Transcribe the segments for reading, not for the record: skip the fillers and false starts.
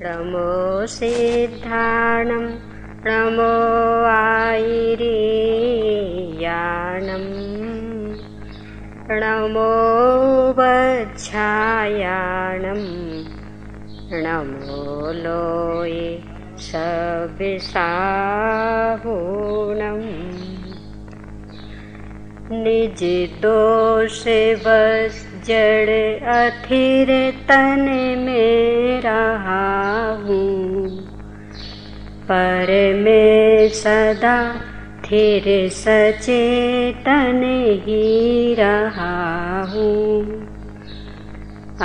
नमो सिद्धाणं नमो आयिरेयाणं नमो वज्झायाणं नमो लोये सविसाहुणम् निज दोष बस जड़ अथिर तन में रहा हूँ, पर मैं सदा थिर सचेतन ही रहा हूँ।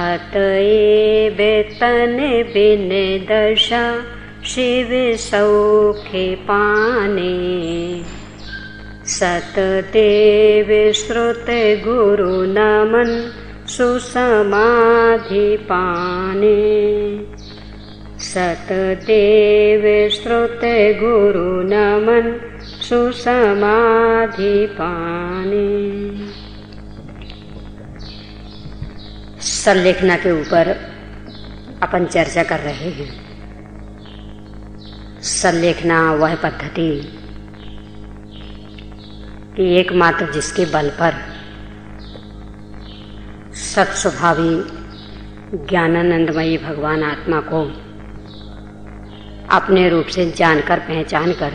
अतएव तन बिन दशा शिव सौख्य पाने, सतदेव श्रुत गुरु नमन सुसमाधि पाने। सतदेव श्रुत गुरु नमन सुसमाधि पाने। संलेखना के ऊपर अपन चर्चा कर रहे हैं। संलेखना वह पद्धति कि एकमात्र जिसके बल पर सत्स्वभावी ज्ञानानंदमयी भगवान आत्मा को अपने रूप से जानकर पहचान कर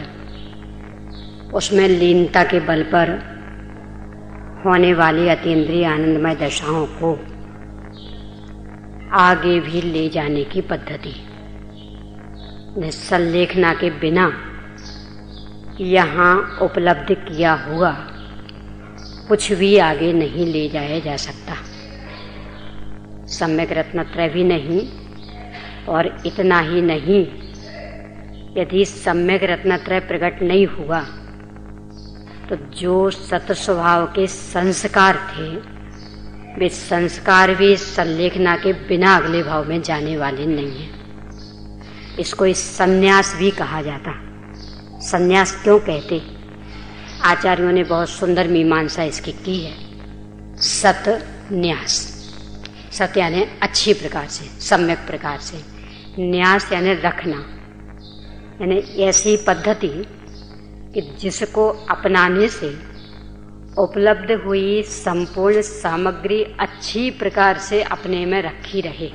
उसमें लीनता के बल पर होने वाली अतीन्द्रिय आनंदमय दशाओं को आगे भी ले जाने की पद्धति। संलेखना के बिना यहाँ उपलब्ध किया हुआ कुछ भी आगे नहीं ले जाया जा सकता। सम्यक रत्नत्रय भी नहीं, और इतना ही नहीं, यदि सम्यक रत्नत्रय प्रकट नहीं हुआ तो जो सत स्वभाव के संस्कार थे वे संस्कार भी संलेखना के बिना अगले भाव में जाने वाले नहीं हैं। इसको इस संन्यास भी कहा जाता। संन्यास क्यों कहते? आचार्यों ने बहुत सुंदर मीमांसा इसकी की है। सत न्यास, सत यानी अच्छी प्रकार से, सम्यक प्रकार से, न्यास यानी रखना, यानी ऐसी पद्धति कि जिसको अपनाने से उपलब्ध हुई संपूर्ण सामग्री अच्छी प्रकार से अपने में रखी रहे,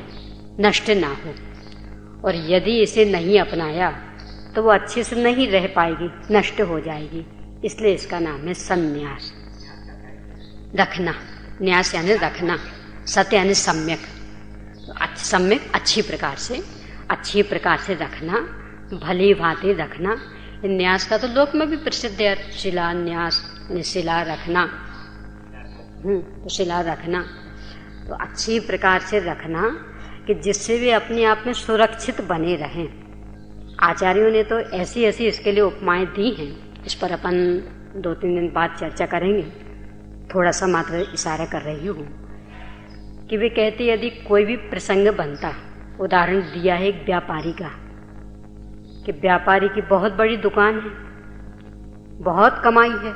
नष्ट ना हो। और यदि इसे नहीं अपनाया तो वो अच्छे से नहीं रह पाएगी, नष्ट हो जाएगी। इसलिए इसका नाम है संन्यास, रखना। न्यास यानी रखना, सत्य यानी सम्यक। सम्यक अच्छी प्रकार से रखना, भली भांति रखना। न्यास का तो लोक में भी प्रसिद्ध है, शिला न्यास, शिला रखना। तो शिला रखना तो अच्छी प्रकार से रखना कि जिससे वे अपने आप में सुरक्षित बने रहें। आचार्यों ने तो ऐसी ऐसी इसके लिए उपमाएं दी हैं। इस पर अपन 2-3 दिन बाद चर्चा करेंगे। थोड़ा सा मात्र इशारा कर रही हूँ कि वे कहते यदि कोई भी प्रसंग बनता, उदाहरण दिया है एक व्यापारी का, कि व्यापारी की बहुत बड़ी दुकान है, बहुत कमाई है,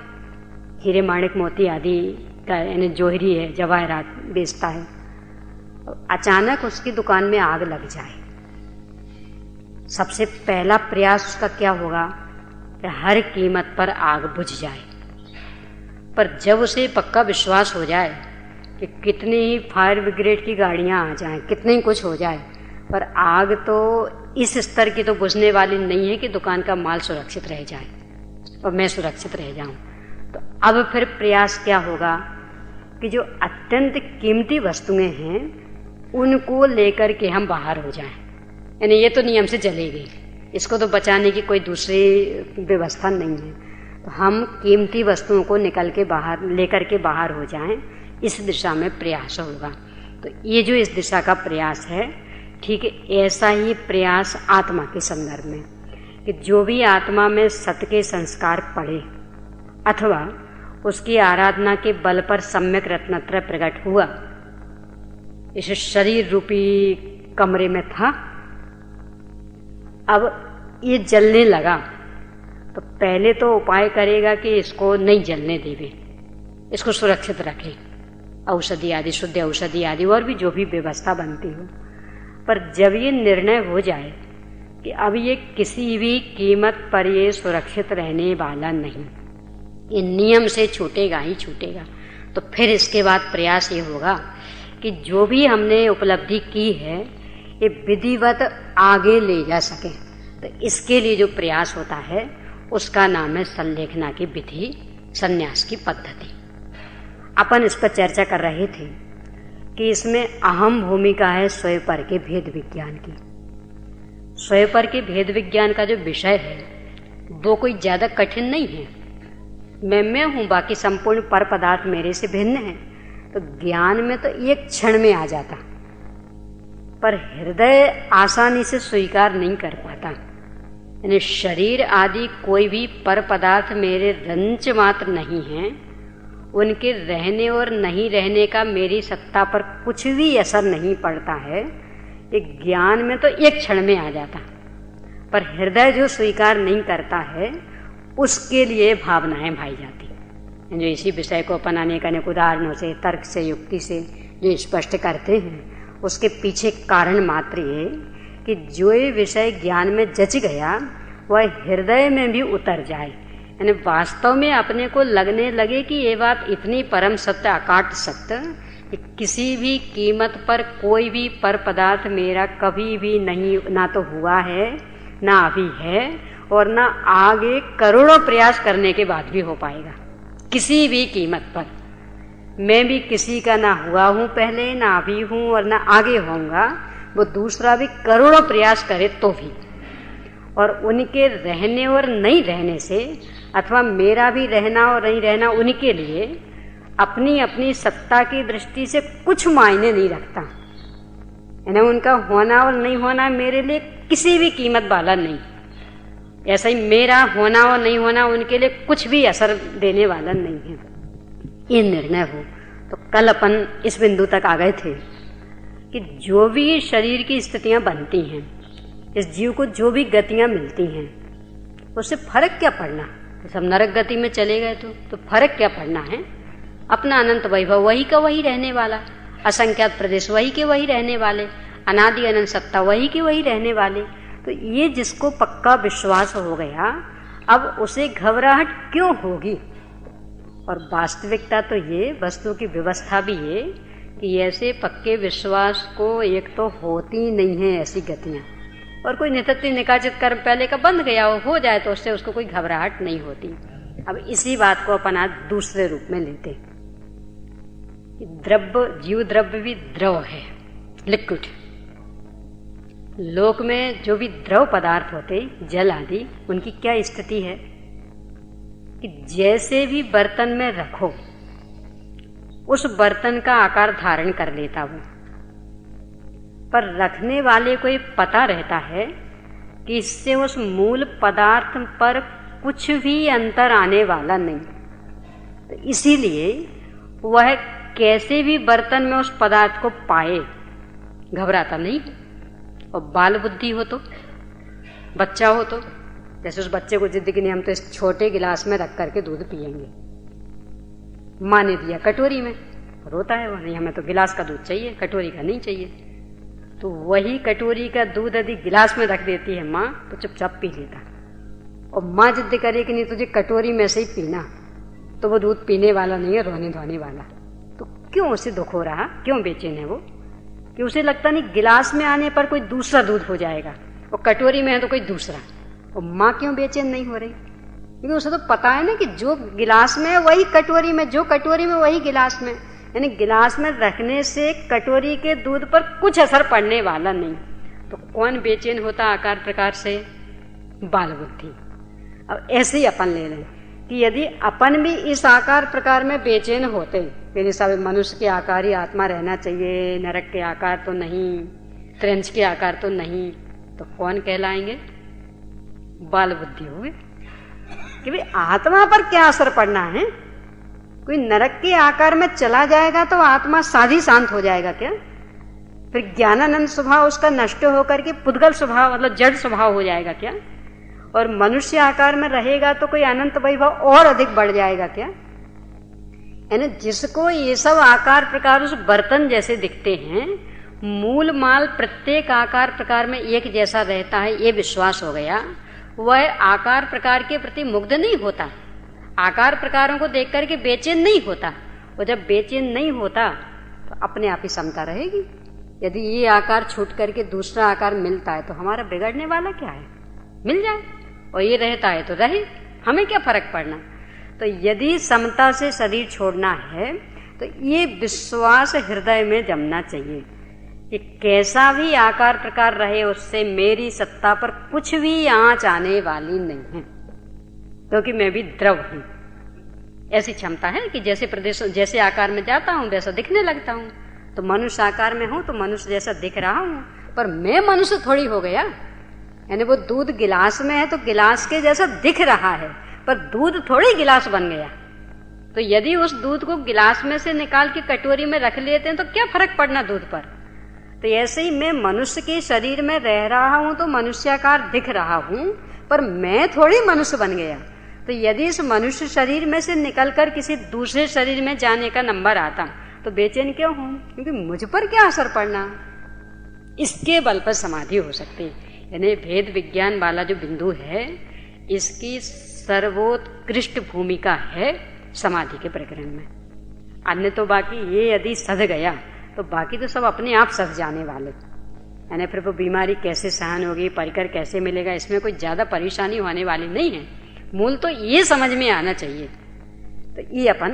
हीरे माणिक मोती आदि का यानी जोहरी है, जवाहरात बेचता है। अचानक उसकी दुकान में आग लग जाए, सबसे पहला प्रयास उसका क्या होगा कि हर कीमत पर आग बुझ जाए। पर जब उसे पक्का विश्वास हो जाए कि कितनी ही फायर ब्रिगेड की गाड़ियां आ जाएं, कितने ही कुछ हो जाए, पर आग तो इस स्तर की तो बुझने वाली नहीं है कि दुकान का माल सुरक्षित रह जाए और मैं सुरक्षित रह जाऊं, तो अब फिर प्रयास क्या होगा कि जो अत्यंत कीमती वस्तुएं हैं उनको लेकर के हम बाहर हो जाएं। यानी ये तो नियम से जलेगी, इसको तो बचाने की कोई दूसरी व्यवस्था नहीं है, तो हम कीमती वस्तुओं को निकल के बाहर लेकर के बाहर हो जाएं। इस दिशा में प्रयास होगा। तो ये जो इस दिशा का प्रयास है, ठीक है, ऐसा ही प्रयास आत्मा के संदर्भ में कि जो भी आत्मा में सत्य के संस्कार पड़े अथवा उसकी आराधना के बल पर सम्यक रत्नत्रय प्रकट हुआ, इस शरीर रूपी कमरे में था, अब ये जलने लगा, तो पहले तो उपाय करेगा कि इसको नहीं जलने देवे, इसको सुरक्षित रखे, औषधि आदि, शुद्ध औषधि आदि और भी जो भी व्यवस्था बनती हो। पर जब ये निर्णय हो जाए कि अब ये किसी भी कीमत पर ये सुरक्षित रहने वाला नहीं, ये नियम से छूटेगा ही छूटेगा, तो फिर इसके बाद प्रयास ये होगा कि जो भी हमने उपलब्धि की है ये विधिवत आगे ले जा सके। तो इसके लिए जो प्रयास होता है उसका नाम है संलेखना की विधि, संन्यास की पद्धति। अपन इस पर चर्चा कर रहे थे कि इसमें अहम भूमिका है स्वयंपर के भेद विज्ञान की। स्वयंपर के भेद विज्ञान का जो विषय है वो कोई ज्यादा कठिन नहीं है। मैं हूं, बाकी संपूर्ण पर पदार्थ मेरे से भिन्न है, तो ज्ञान में तो एक क्षण में आ जाता, पर हृदय आसानी से स्वीकार नहीं कर पाता। यानी शरीर आदि कोई भी पर पदार्थ मेरे रंच मात्र नहीं है, उनके रहने और नहीं रहने का मेरी सत्ता पर कुछ भी असर नहीं पड़ता है। एक ज्ञान में तो एक क्षण में आ जाता, पर हृदय जो स्वीकार नहीं करता है उसके लिए भावनाएं भाई जाती हैं। जो इसी विषय को अपन अनेक अनेक उदाहरणों से, तर्क से, युक्ति से जो स्पष्ट करते हैं, उसके पीछे कारण मात्र ये कि जो ये विषय ज्ञान में जच गया वह हृदय में भी उतर जाए। यानी वास्तव में अपने को लगने लगे कि ये बात इतनी परम सत्य, अकाट सत्य, कि किसी भी कीमत पर कोई भी पर पदार्थ मेरा कभी भी नहीं, ना तो हुआ है, ना अभी है, और ना आगे करोड़ों प्रयास करने के बाद भी हो पाएगा। किसी भी कीमत पर मैं भी किसी का ना हुआ हूं पहले, ना अभी हूं और ना आगे होऊंगा, वो दूसरा भी करोड़ों प्रयास करे तो भी। और उनके रहने और नहीं रहने से, अथवा मेरा भी रहना और नहीं रहना, उनके लिए अपनी अपनी सत्ता की दृष्टि से कुछ मायने नहीं रखता। यानी उनका होना और नहीं होना मेरे लिए किसी भी कीमत वाला नहीं। ऐसा ही मेरा होना और नहीं होना उनके लिए कुछ भी असर देने वाला नहीं है। ये निर्णय हो तो कल अपन इस बिंदु तक आ गए थे कि जो भी शरीर की स्थितियां बनती हैं, इस जीव को जो भी गतियां मिलती हैं, उससे फर्क क्या पड़ना। तो सब नरक गति में चले गए तो फर्क क्या पड़ना है। अपना अनंत वैभव वही का वही रहने वाला, असंख्यात प्रदेश वही के वही रहने वाले, अनादि अनंत सत्ता वही के वही रहने वाले। तो ये जिसको पक्का विश्वास हो गया, अब उसे घबराहट क्यों होगी। और वास्तविकता तो ये, वस्तु की व्यवस्था भी ये कि ऐसे पक्के विश्वास को एक तो होती नहीं है ऐसी गतियां, और कोई नित्यत्व निकाचित कर्म पहले का बंद गया हो जाए तो उससे उसको कोई घबराहट नहीं होती। अब इसी बात को अपन आज दूसरे रूप में लेते। द्रव्य, जीव द्रव्य भी द्रव है, लिक्विड। लोक में जो भी द्रव पदार्थ होते, जल आदि, उनकी क्या स्थिति है कि जैसे भी बर्तन में रखो उस बर्तन का आकार धारण कर लेता वो, पर रखने वाले को ये पता रहता है कि इससे उस मूल पदार्थ पर कुछ भी अंतर आने वाला नहीं। तो इसीलिए वह कैसे भी बर्तन में उस पदार्थ को पाए घबराता नहीं। और बाल बुद्धि हो तो, बच्चा हो तो, जैसे उस बच्चे को जिद की नहीं, हम तो इस छोटे गिलास में रख करके दूध पिएंगे, माँ ने दिया कटोरी में, रोता है वो, नहीं हमें तो गिलास का दूध चाहिए, कटोरी का नहीं चाहिए। तो वही कटोरी का दूध यदि गिलास में रख देती है माँ तो चुपचाप पी लेता, और माँ जिद करे कि नहीं तुझे कटोरी में से ही पीना, तो वो दूध पीने वाला नहीं है, रोने धोने वाला। तो क्यों उसे दुख हो रहा, क्यों बेचैन है वो, कि उसे लगता नहीं गिलास में आने पर कोई दूसरा दूध हो जाएगा, और कटोरी में है तो कोई दूसरा। और माँ क्यों बेचैन नहीं हो रही, क्योंकि उसे तो पता है ना कि जो गिलास में है वही कटोरी में, जो कटोरी में वही गिलास में। यानी गिलास में रखने से कटोरी के दूध पर कुछ असर पड़ने वाला नहीं। तो कौन बेचैन होता आकार प्रकार से, बाल बुद्धि। अब ऐसे ही अपन ले लें कि यदि अपन भी इस आकार प्रकार में बेचैन होते, मेरे सब मनुष्य के आकार ही आत्मा रहना चाहिए, नरक के आकार तो नहीं, त्रिंच के आकार तो नहीं, तो कौन कहलाएंगे, बाल बुद्धि हुए। कि भाई आत्मा पर क्या असर पड़ना है, कोई नरक के आकार में चला जाएगा तो आत्मा साधी शांत हो जाएगा क्या, फिर ज्ञानानंद स्वभाव उसका नष्ट होकर के पुद्गल स्वभाव मतलब जड़ स्वभाव हो जाएगा क्या, और मनुष्य आकार में रहेगा तो कोई अनंत वैभव और अधिक बढ़ जाएगा क्या। यानी जिसको ये सब आकार प्रकार उस बर्तन जैसे दिखते हैं मूल माल प्रत्येक आकार प्रकार में एक जैसा रहता है, ये विश्वास हो गया, वह आकार प्रकार के प्रति मुग्ध नहीं होता, आकार प्रकारों को देख करके बेचैन नहीं होता। और जब बेचैन नहीं होता तो अपने आप ही समता रहेगी। यदि ये आकार छूट करके दूसरा आकार मिलता है तो हमारा बिगड़ने वाला क्या है, मिल जाए, और ये रहता है तो रहे, हमें क्या फर्क पड़ना। तो यदि समता से शरीर छोड़ना है तो ये विश्वास हृदय में जमना चाहिए कि कैसा भी आकार प्रकार रहे उससे मेरी सत्ता पर कुछ भी आंच आने वाली नहीं है, क्योंकि मैं भी द्रव हूं। ऐसी क्षमता है कि जैसे प्रदेश जैसे आकार में जाता हूं वैसा दिखने लगता हूं। तो मनुष्य आकार में हूं तो मनुष्य जैसा दिख रहा हूं, पर मैं मनुष्य थोड़ी हो गया। यानी वो दूध गिलास में है तो गिलास के जैसा दिख रहा है, पर दूध थोड़ी गिलास बन गया। तो यदि उस दूध को गिलास में से निकाल के कटोरी में रख लेते हैं तो क्या फर्क पड़ना दूध पर। तो ऐसे ही मैं मनुष्य के शरीर में रह रहा हूं तो मनुष्याकार दिख रहा हूं, पर मैं थोड़ी मनुष्य बन गया। तो यदि इस मनुष्य शरीर में से निकलकर किसी दूसरे शरीर में जाने का नंबर आता तो बेचैन क्यों हूं, क्योंकि मुझ पर क्या असर पड़ना। इसके बल पर समाधि हो सकती है। यानी भेद विज्ञान वाला जो बिंदु है, इसकी सर्वोत्कृष्ट भूमिका है समाधि के प्रकरण में। अन्य तो बाकी ये यदि सध गया तो बाकी तो सब अपने आप सध जाने वाले। यानी फिर वो बीमारी कैसे सहन होगी, परिकर कैसे मिलेगा, इसमें कोई ज्यादा परेशानी होने वाली नहीं है। मूल तो ये समझ में आना चाहिए। तो ये अपन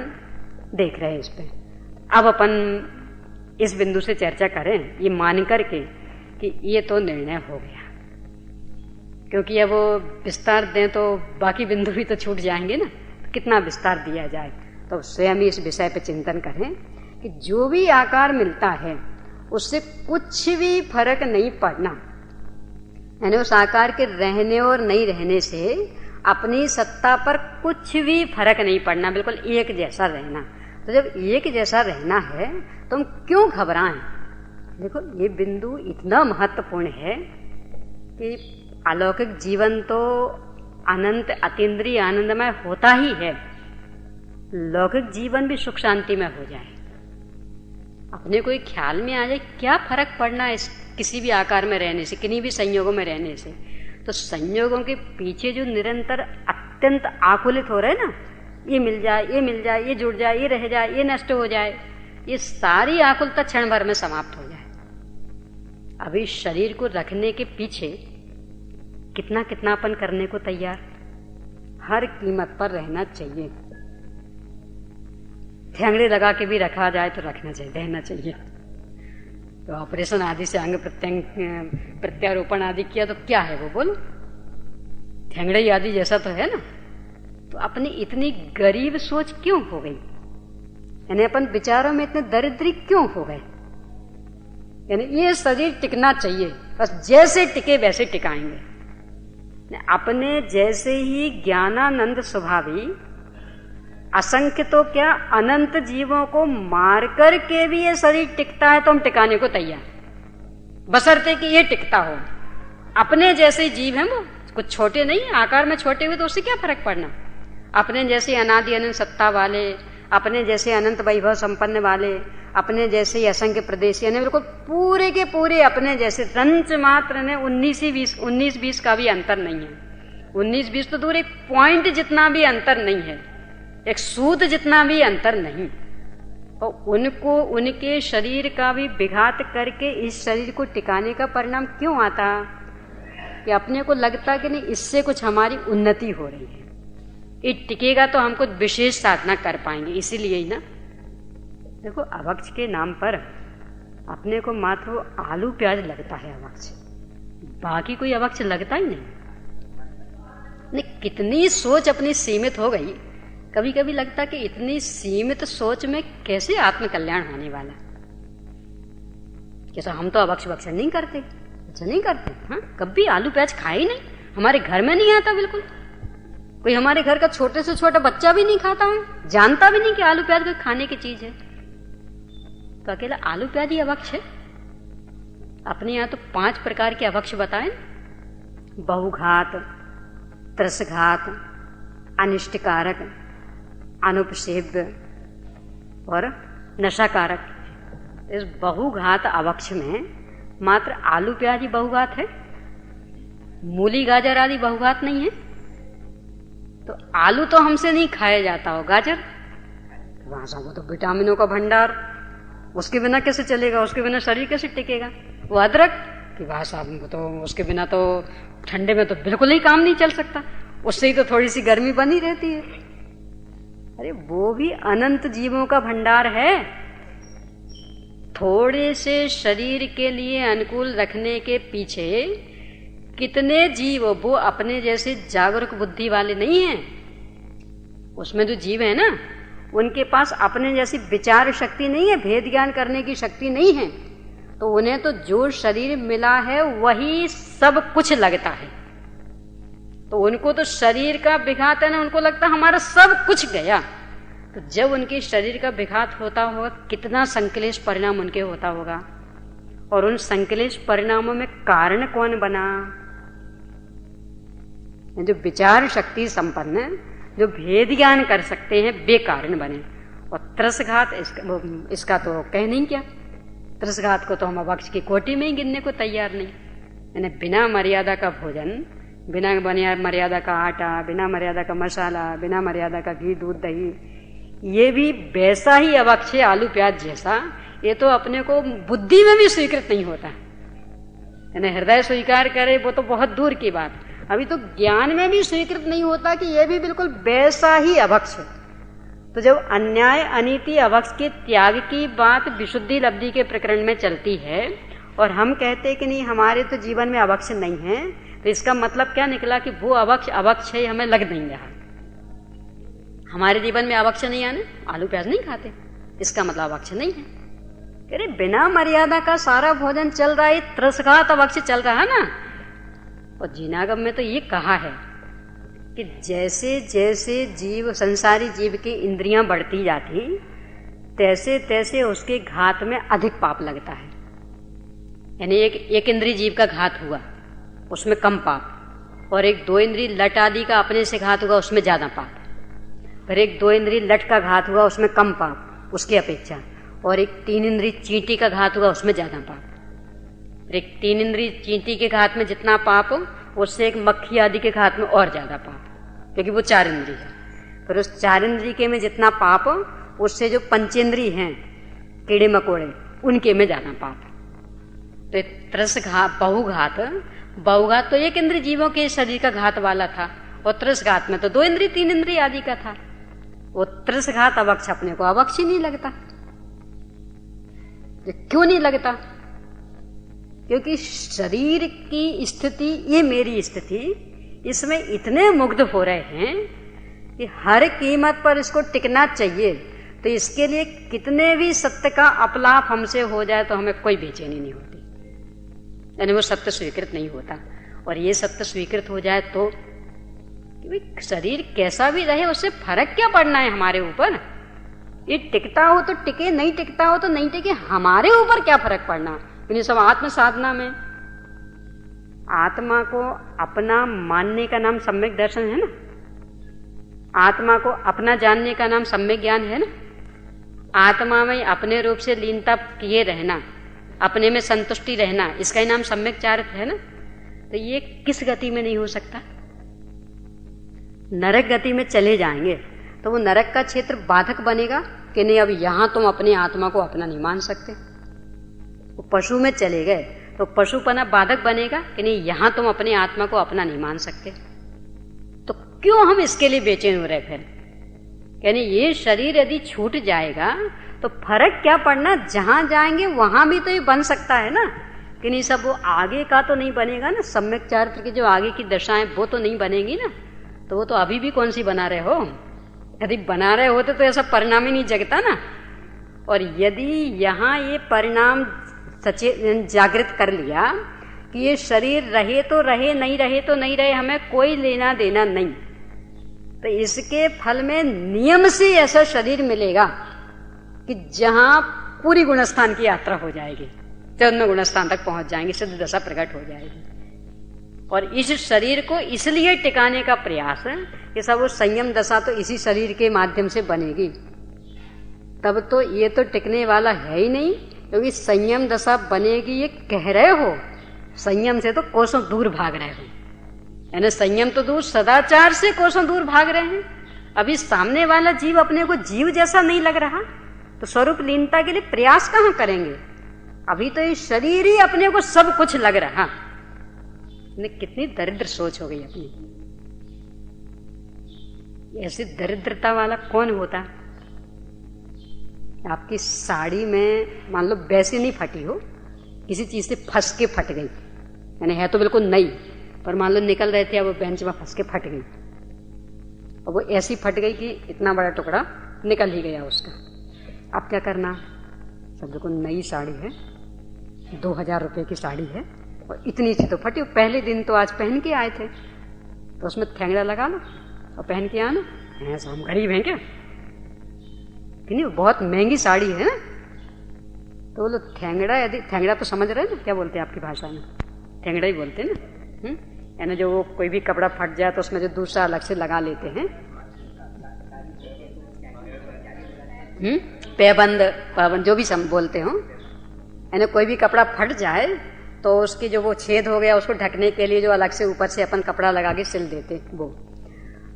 देख रहे हैं इस पे। अब अपन इस बिंदु से चर्चा करें ये मान करके कि ये तो निर्णय हो गया, क्योंकि अब वो विस्तार दें तो बाकी बिंदु भी तो छूट जाएंगे ना। तो कितना विस्तार दिया जाए, तो स्वयं इस विषय पे चिंतन करें कि जो भी आकार मिलता है उससे कुछ भी फर्क नहीं पड़ना। यानी उस आकार के रहने और नहीं रहने से अपनी सत्ता पर कुछ भी फर्क नहीं पड़ना, बिल्कुल एक जैसा रहना। तो जब एक जैसा रहना है तो हम क्यों घबराएं। देखो ये बिंदु इतना महत्वपूर्ण है कि अलौकिक जीवन तो अनंत अतीन्द्रिय आनंदमय होता ही है, लौकिक जीवन भी सुख शांति में हो जाए। अपने कोई ख्याल में आ जाए क्या फर्क पड़ना इस किसी भी आकार में रहने से, किन्हीं भी संयोगों में रहने से। तो संयोगों के पीछे जो निरंतर अत्यंत आकुलित हो रहे हैं ना, ये मिल जाए, ये मिल जाए, ये जुड़ जाए, ये रह जाए, ये नष्ट हो जाए, ये सारी आकुलता क्षण भर में समाप्त हो जाए। अभी शरीर को रखने के पीछे कितना कितनापन करने को तैयार, हर कीमत पर रहना चाहिए। ठेंगड़े लगा के भी रखा जाए तो रखना चाहिए, रहना चाहिए। तो ऑपरेशन आदि से अंग प्रत्यारोपण आदि किया तो क्या है वो, बोलो ठेंगड़े आदि जैसा तो है ना। तो अपनी इतनी गरीब सोच क्यों हो गई, यानी अपन विचारों में इतने दरिद्री क्यों हो गए। यानी ये शरीर टिकना चाहिए, बस जैसे टिके वैसे टिकाएंगे। अपने जैसे ही ज्ञानानंद स्वभावी असंख्य तो क्या अनंत जीवों को मार करके भी ये शरीर टिकता है तो हम टिकाने को तैयार, बशर्ते कि ये टिकता हो। अपने जैसे जीव हैं वो, कुछ छोटे नहीं, आकार में छोटे हुए तो उससे क्या फर्क पड़ना। अपने जैसे अनादि अनंत सत्ता वाले, अपने जैसे अनंत वैभव संपन्न वाले, अपने जैसे असंख्य प्रदेश, यानी बिल्कुल पूरे के पूरे अपने जैसे, रंच मात्र ने 19-20 का भी अंतर नहीं है। 19-20 तो दूर, एक पॉइंट जितना भी अंतर नहीं है, एक सूद जितना भी अंतर नहीं। और उनको उनके शरीर का भी विघात करके इस शरीर को टिकाने का परिणाम क्यों आता कि अपने को लगता कि नहीं इससे कुछ हमारी उन्नति हो रही है, ये टिकेगा तो हम कुछ विशेष साधना कर पाएंगे। इसीलिए ही ना देखो अवक्ष के नाम पर अपने को मात्र आलू प्याज लगता है अवक्ष, बाकी कोई अवक्ष लगता ही नहीं। कितनी सोच अपनी सीमित हो गई। कभी कभी लगता कि इतनी सीमित सोच में कैसे आत्मकल्याण होने वाला। कैसा हम तो अवक्ष भक्षण नहीं करते, अच्छा नहीं करते, हाँ कभी आलू प्याज खाए ही नहीं, हमारे घर में नहीं आता बिल्कुल। कोई हमारे घर का छोटे से छोटा बच्चा भी नहीं खाता है, जानता भी नहीं कि आलू प्याज कोई खाने की चीज है। तो अकेला आलू प्याज ही अवक्ष है। अपने यहाँ तो 5 प्रकार के अवक्ष बताए, बहुघात, त्रसघात, अनिष्टकारक, अनुपसेव्य और नशाकारक। इस बहुघात अवक्ष में मात्र आलू प्याज ही बहुघात है, मूली गाजर आदि बहुघात नहीं है। तो आलू तो हमसे नहीं खाया जाता हो, गाजर वहां से वो तो विटामिनों का भंडार, उसके बिना कैसे चलेगा, उसके बिना शरीर कैसे टिकेगा। वो अदरक कि भाई साहब तो उसके बिना तो ठंडे में तो बिल्कुल ही काम नहीं चल सकता, उससे ही तो थोड़ी सी गर्मी बनी रहती है। अरे वो भी अनंत जीवों का भंडार है। थोड़े से शरीर के लिए अनुकूल रखने के पीछे कितने जीव, वो अपने जैसे जागरूक बुद्धि वाले नहीं हैं। उसमें जो जीव है ना, उनके पास अपने जैसी विचार शक्ति नहीं है, भेद ज्ञान करने की शक्ति नहीं है। तो उन्हें तो जो शरीर मिला है वही सब कुछ लगता है। तो उनको तो शरीर का विघात है ना, उनको लगता हमारा सब कुछ गया। तो जब उनके शरीर का विघात होता होगा, कितना संकलेश परिणाम उनके होता होगा। और उन संकलेश परिणामों में कारण कौन बना? जो विचार शक्ति संपन्न, जो भेद ज्ञान कर सकते हैं, वे कारण बने। और त्रसघात इसका तो कह नहीं क्या। त्रसघात को तो हम अवक्ष की कोटि में ही गिनने को तैयार नहीं। यानी बिना मर्यादा का भोजन, बिना मर्यादा का आटा, बिना मर्यादा का मसाला, बिना मर्यादा का घी दूध दही, ये भी वैसा ही अवक्ष है आलू प्याज जैसा। ये तो अपने को बुद्धि में भी स्वीकृत नहीं होता, यानी हृदय स्वीकार करे वो तो बहुत दूर की बात, अभी तो ज्ञान में भी स्वीकृत नहीं होता कि ये भी बिल्कुल वैसा ही अवक्ष है। तो जब अन्याय अनीति अवक्ष के त्याग की बात विशुद्धि लब्धि के प्रकरण में चलती है और हम कहते हैं कि नहीं हमारे तो जीवन में अवक्ष नहीं है, तो इसका मतलब क्या निकला कि वो अवक्ष अवक्ष है, हमें लग नहीं रहा। हमारे जीवन में अवक्ष नहीं आने, आलू प्याज नहीं खाते, इसका मतलब अवक्ष नहीं है। अरे बिना मर्यादा का सारा भोजन चल रहा है, त्रसघात अवक्ष चल रहा है ना। और जीनागम में तो ये कहा है कि जैसे जैसे जीव, संसारी जीव की इंद्रियां बढ़ती जाती, तैसे तैसे उसके घात में अधिक पाप लगता है। यानी एक इंद्रिय जीव का घात हुआ, उसमें कम पाप, और एक दो इंद्रिय लट आदि का अपने से घात हुआ, उसमें ज्यादा पाप। फिर एक दो इंद्रिय लट का घात हुआ, उसमें कम पाप उसकी अपेक्षा, और एक तीन इंद्रिय चींटी का घात हुआ, उसमें ज्यादा पाप। एक तीन इंद्रिय चींटी के घात में जितना पाप हो, उससे एक मक्खी आदि के घात में और ज्यादा पाप, क्योंकि वो चार इंद्रिय है। फिर उस चार इंद्रिय के में जितना पाप हो, उससे जो पंचेंद्रिय हैं, कीड़े मकोड़े, उनके में ज्यादा पाप। तो त्रसघात बहुघात तो एक इंद्रिय जीवों के शरीर का घात वाला था, और त्रसघात में तो दो इंद्रिय तीन इंद्रिय आदि का था। वो त्रसघात अवक्ष अपने को अवक्ष ही नहीं लगता। क्यों नहीं लगता? क्योंकि शरीर की स्थिति, ये मेरी स्थिति, इसमें इतने मुग्ध हो रहे हैं कि हर कीमत पर इसको टिकना चाहिए। तो इसके लिए कितने भी सत्य का अपलाप हमसे हो जाए तो हमें कोई बेचैनी नहीं होती, यानी वो सत्य स्वीकृत नहीं होता। और ये सत्य स्वीकृत हो जाए तो शरीर कैसा भी रहे, उससे फर्क क्या पड़ना है हमारे ऊपर। ये टिकता हो तो टिके, नहीं टिकता हो तो नहीं टिके, हमारे ऊपर क्या फर्क पड़ना। इन्हें सब आत्म साधना में आत्मा को अपना मानने का नाम सम्यक दर्शन है ना, आत्मा को अपना जानने का नाम सम्यक ज्ञान है ना। आत्मा में अपने रूप से लीनता किए रहना, अपने में संतुष्टि रहना, इसका ही नाम सम्यक चारित्र है ना। तो ये किस गति में नहीं हो सकता? नरक गति में चले जाएंगे तो वो नरक का क्षेत्र बाधक बनेगा कि नहीं, अब यहां तुम अपनी आत्मा को अपना नहीं मान सकते। वो पशु में चले गए तो पशुपना बाधक बनेगा कि नहीं, यहां तुम अपनी आत्मा को अपना नहीं मान सकते। तो क्यों हम इसके लिए बेचैन हो रहे फिर? यानी ये शरीर यदि छूट जाएगा तो फर्क क्या पड़ना, जहां जाएंगे वहां भी तो ये बन सकता है ना, कि नहीं सब वो आगे का तो नहीं बनेगा ना। सम्यक चारित्र की जो आगे की दशाएं वो तो नहीं बनेगी ना। तो वो तो अभी भी कौन सी बना रहे हो? यदि बना रहे होते तो ऐसा परिणाम ही नहीं जगता ना। और यदि यहाँ ये परिणाम सचेत जागृत कर लिया कि ये शरीर रहे तो रहे, नहीं रहे तो नहीं रहे, हमें कोई लेना देना नहीं, तो इसके फल में नियम से ऐसा शरीर मिलेगा कि जहां पूरी गुणस्थान की यात्रा हो जाएगी, चौदहवें गुणस्थान तक पहुंच जाएंगे, सिद्ध दशा प्रकट हो जाएगी। और इस शरीर को इसलिए टिकाने का प्रयास है कि सब वो संयम दशा तो इसी शरीर के माध्यम से बनेगी। तब तो ये तो टिकने वाला है ही नहीं, क्योंकि संयम दशा बनेगी ये कह रहे हो, संयम से तो कोसों दूर भाग रहे हो। यानी संयम तो दूर, सदाचार से कोसों दूर भाग रहे हैं। अभी सामने वाला जीव अपने को जीव जैसा नहीं लग रहा, तो स्वरूप लीनता के लिए प्रयास कहां करेंगे? अभी तो ये शरीर ही अपने को सब कुछ लग रहा। कितनी दरिद्र सोच हो गई अपनी। ऐसी दरिद्रता वाला कौन होता? आपकी साड़ी में मान लो वैसे नहीं फटी हो, किसी चीज से फंस के फट गई, यानी है तो बिल्कुल नई, पर मान लो निकल रहे थे, अब वो बेंच में फंस के फट गई, और वो ऐसी फट गई कि इतना बड़ा टुकड़ा निकल ही गया उसका। अब क्या करना? सब देखो नई साड़ी है, 2000 रुपए की साड़ी है, और इतनी सी तो फटी। पहले दिन तो आज पहन के आए थे, तो उसमें थैंगड़ा लगा लो और पहन के आना। ऐसा हम गरीब हैं क्या? नहीं, बहुत महंगी साड़ी है ना। तो बोलो थैंगड़ा, यदि थैंगड़ा तो समझ रहे हैं ना क्या बोलते हैं आपकी भाषा में? थैंगड़ा ही बोलते हैं ना। यानी जो वो कोई भी कपड़ा फट जाए तो उसमें जो दूसरा अलग से लगा लेते हैं, पैबंद जो भी सम बोलते हो। यानी कोई भी कपड़ा फट जाए तो उसकी जो वो छेद हो गया उसको ढकने के लिए जो अलग से ऊपर से अपन कपड़ा लगा के सिल देते वो।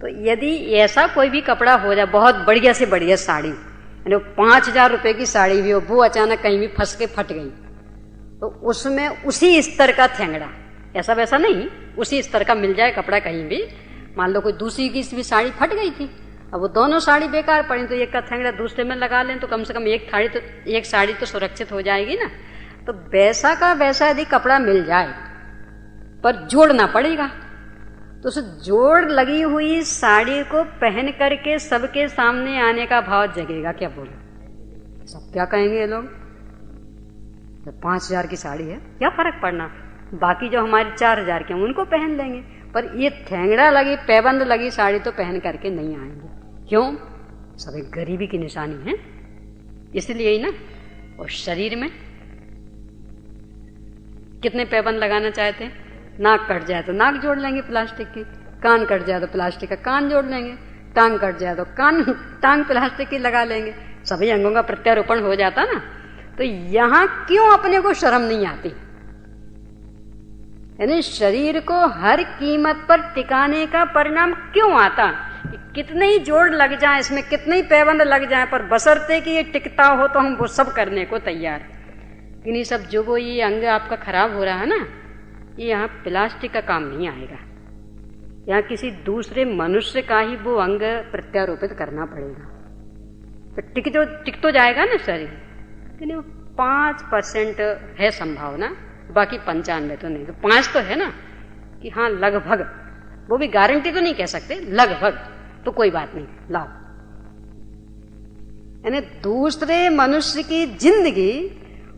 तो यदि ऐसा कोई भी कपड़ा हो जाए, बहुत बढ़िया से बढ़िया साड़ी, यानी 5000 रुपए की साड़ी भी हो, वो अचानक कहीं भी फंस के फट गई, तो उसमें उसी स्तर का थैंगड़ा, ऐसा वैसा नहीं, उसी स्तर का मिल जाए कपड़ा कहीं भी। मान लो कोई दूसरी की भी साड़ी फट गई थी, अब वो दोनों साड़ी बेकार पड़ी, तो एक का थैंगड़ा दूसरे में लगा लें तो कम से कम एक साड़ी तो सुरक्षित हो जाएगी ना। तो वैसा का वैसा यदि कपड़ा मिल जाए, पर जोड़ना पड़ेगा, तो उस जोड़ लगी हुई साड़ी को पहन करके सबके सामने आने का भाव जगेगा क्या? बोलो सब क्या कहेंगे ये लोग? 5000 की साड़ी है, क्या फर्क पड़ना, बाकी जो हमारे 4000 के हैं उनको पहन लेंगे, पर ये थैंगड़ा लगी, पैबंद लगी साड़ी तो पहन करके नहीं आएंगे। क्यों? सब एक गरीबी की निशानी है, इसलिए ही ना। और शरीर में कितने पैबंद लगाना चाहते हैं? नाक कट जाए तो नाक जोड़ लेंगे प्लास्टिक की, कान कट जाए तो प्लास्टिक का कान जोड़ लेंगे, टांग कट जाए तो टांग प्लास्टिक की लगा लेंगे, सभी अंगों का प्रत्यारोपण हो जाता ना। तो यहां क्यों अपने को शर्म नहीं आती? यानी शरीर को हर कीमत पर टिकाने का परिणाम क्यों आता? कितने ही जोड़ लग जाए, इसमें कितने ही पैबंद लग जाए, पर बशर्ते कि ये टिकता हो तो हम वो सब करने को तैयार। इन्हीं सब जो वो ये अंग आपका खराब हो रहा है ना, ये यहाँ प्लास्टिक का काम नहीं आएगा, यहाँ किसी दूसरे मनुष्य का ही वो अंग प्रत्यारोपित करना पड़ेगा। तो टिक तो जाएगा ना शरीर, लेकिन 5% है संभावना, बाकी 95 तो नहीं। तो 5 तो है ना कि हाँ लगभग, वो भी गारंटी तो नहीं कह सकते, लगभग तो कोई बात नहीं, लाओ। यानी दूसरे मनुष्य की जिंदगी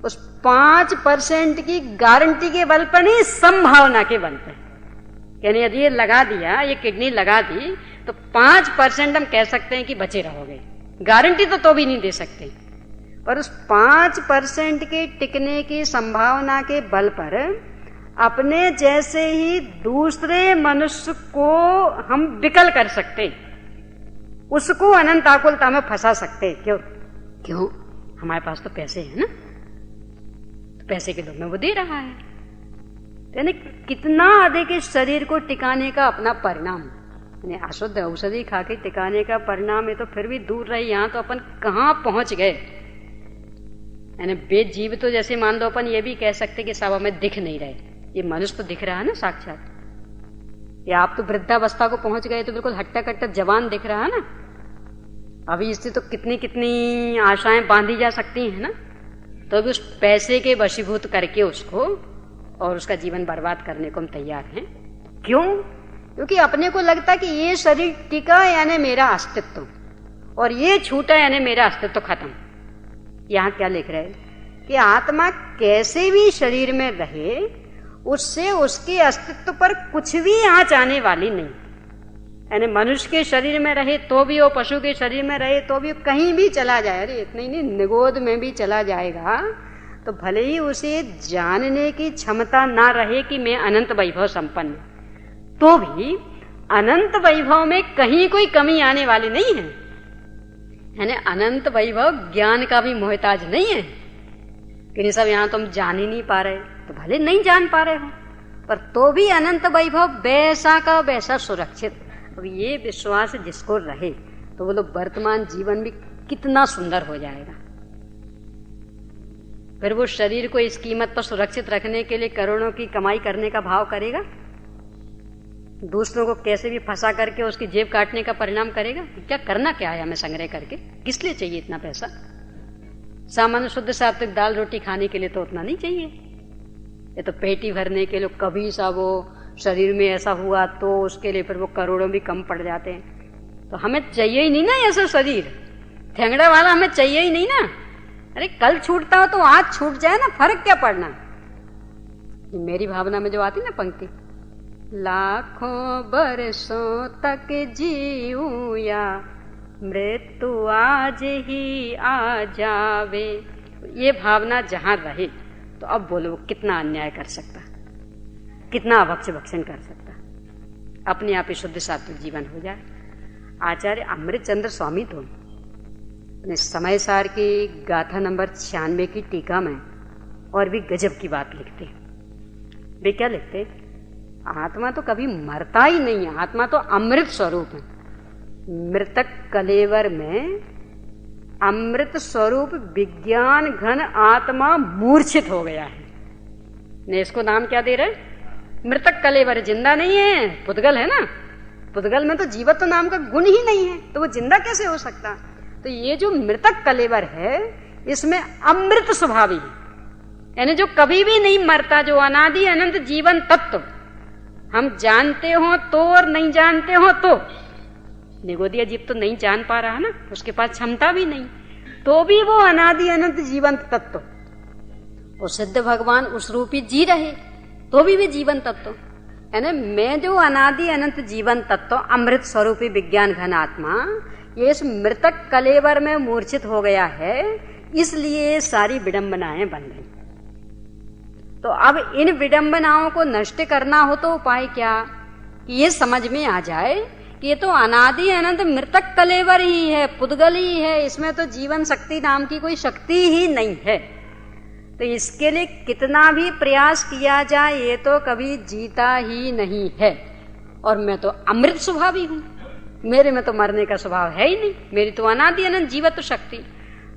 उस 5% की गारंटी के बल पर नहीं, संभावना के बल पर। यानी यदि ये लगा दिया, ये किडनी लगा दी, तो 5% हम कह सकते हैं कि बचे रहोगे, गारंटी तो भी नहीं दे सकते, पर उस 5% के टिकने की संभावना के बल पर अपने जैसे ही दूसरे मनुष्य को हम विकल कर सकते, उसको अनंत आकुलता में फंसा सकते। क्यों? हमारे पास तो पैसे हैं ना, तो पैसे के लोभ में वो दे रहा है। यानी कितना अधिक इस शरीर को टिकाने का अपना परिणाम, यानी अशुद्ध औषधि खा के टिकाने का परिणाम है। तो फिर भी दूर रही, यहां तो अपन कहां पहुंच गए। यानी वेद जीव तो जैसे मान लो अपन ये भी कह सकते कि सब हमें दिख नहीं रहे, ये मनुष्य तो दिख रहा है ना साक्षात। या आप तो वृद्धावस्था को पहुंच गए तो बिल्कुल हट्टा कट्टा जवान दिख रहा है ना। अभी इससे तो कितनी कितनी आशाएं बांधी जा सकती हैं ना, तो अभी उस पैसे के वशीभूत करके उसको और उसका जीवन बर्बाद करने को हम तैयार हैं। क्यों? क्योंकि अपने को लगता कि ये शरीर टिका यानी मेरा अस्तित्व, और ये छूटा यानी मेरा अस्तित्व खत्म। यहां क्या लिख रहे हैं कि आत्मा कैसे भी शरीर में रहे, उससे उसके अस्तित्व पर कुछ भी आंच आने वाली नहीं। यानी मनुष्य के शरीर में रहे तो भी हो, पशु के शरीर में रहे तो भी, कहीं भी चला जाए, अरे इतना ही नहीं, निगोद में भी चला जाएगा तो भले ही उसे जानने की क्षमता ना रहे कि मैं अनंत वैभव संपन्न, तो भी अनंत वैभव में कहीं कोई कमी आने वाली नहीं है। यानी अनंत वैभव ज्ञान का भी मोहताज नहीं है। कि सब यहाँ तुम जान ही नहीं पा रहे, तो भले नहीं जान पा रहे हो, पर तो भी अनंत वैभव वैसा का वैसा सुरक्षित। अब ये विश्वास जिसको रहे तो वो लोग वर्तमान जीवन भी कितना सुंदर हो जाएगा। फिर वो शरीर को इस कीमत पर सुरक्षित रखने के लिए करोड़ों की कमाई करने का भाव करेगा, दूसरों को कैसे भी फंसा करके उसकी जेब काटने का परिणाम करेगा। क्या करना क्या है हमें संग्रह करके, किस लिए चाहिए इतना पैसा? सामान्य शुद्ध सात्विक दाल रोटी खाने के लिए तो उतना नहीं चाहिए, ये तो पेटी भरने के लिए। कभी सा वो शरीर में ऐसा हुआ तो उसके लिए फिर वो करोड़ों भी कम पड़ जाते हैं। तो हमें चाहिए ही नहीं ना ऐसा शरीर, ठेंगड़ा वाला हमें चाहिए ही नहीं ना। अरे कल छूटता हो तो आज छूट जाए ना, फर्क क्या पड़ना। मेरी भावना में जो आती ना पंक्ति, लाखों बरसों तक जीऊं या मृत्यु आज ही आ जावे, ये भावना जहां रहे तो अब बोलो कितना अन्याय कर सकता, कितना अभक्ष भक्षण कर सकता, अपने आप ही शुद्ध सात्विक जीवन हो जाए। आचार्य अमृतचंद्र स्वामी तो अपने समय सार की गाथा नंबर 96 की टीका में और भी गजब की बात लिखते। वे क्या लिखते? आत्मा तो कभी मरता ही नहीं है, आत्मा तो अमृत स्वरूप है। मृतक कलेवर में अमृत स्वरूप विज्ञान घन आत्मा मूर्छित हो गया है। ने इसको नाम क्या दे रहे? मृतक कलेवर। जिंदा नहीं है, पुद्गल है ना। पुद्गल में तो जीवत्व नाम का गुण ही नहीं है, तो वो जिंदा कैसे हो सकता? तो ये जो मृतक कलेवर है इसमें अमृत स्वभावी है, यानी जो कभी भी नहीं मरता, जो अनादि अनंत जीवन तत्व। हम जानते हो तो और नहीं जानते हो तो, निगोदिया जीव तो नहीं जान पा रहा ना, उसके पास क्षमता भी नहीं, तो भी वो अनादि अनंत जीवन तत्व, वो सिद्ध भगवान उस रूपी जी रहे तो भी वे जीवन तत्व। यानी मैं जो अनादि अनंत जीवन तत्व अमृत स्वरूपी विज्ञान घन आत्मा, ये इस मृतक कलेवर में मूर्छित हो गया है, इसलिए सारी विडंबनाएं बन गई। तो अब इन विडंबनाओं को नष्ट करना हो तो उपाय क्या? कि ये समझ में आ जाए कि ये तो अनादि अनंत मृतक कलेवर ही है, पुद्गल ही है, इसमें तो जीवन शक्ति नाम की कोई शक्ति ही नहीं है। तो इसके लिए कितना भी प्रयास किया जाए ये तो कभी जीता ही नहीं है। और मैं तो अमृत स्वभावी हूं, मेरे में तो मरने का स्वभाव है ही नहीं, मेरी तो अनादि अनंत जीवत्व शक्ति।